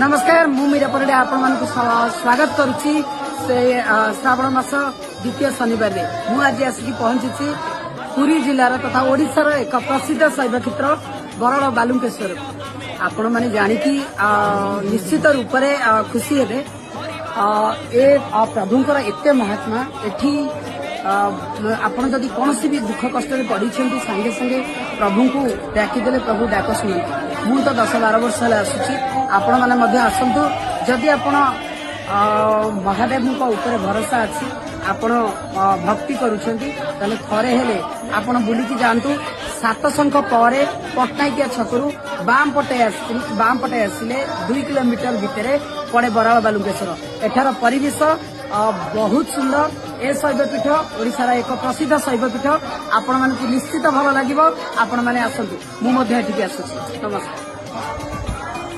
नमस्कार मु मीरा परिडे आपण मानकु स्वागत करुछि से श्रावण मास द्वितीय शनिवार रे मु आज आसिकी पहुंची पुरी जिलार तथा ओडिशार एक प्रसिद्ध शैव क्षेत्र बरड़ बालुंकेश्वर आपण माने जानिकी निश्चित रूप से खुशी हेबे ए प्रभुंकर एते महात्मा एठी आपण जदि कौन भी दुख कष्ट पड़ी सांगे सांगे प्रभु को डाकिदेले प्रभु डाक शुणु मु तो 10-12 वर्ष है आसुची आपण मैंने आसतु जदि आपण महादेव ऊपर भरोसा अच्छी आपण भक्ति करुछंती ताले थरे हेले आपण बुलिकी जानतु 7 शंख पर पटनायकिया छकरू बाम पटे आसिले 2 किलोमीटर भितर पड़े बराड़ बालुंकेश्वर एठार परिवेश बहुत सुंदर ए शैवपीठ ओडिशार एक प्रसिद्ध शैवपीठ आपण मानकु निश्चित भल लागिबो आपण माने आसंतु मु मध्ये एठिके आसुछि नमस्कार।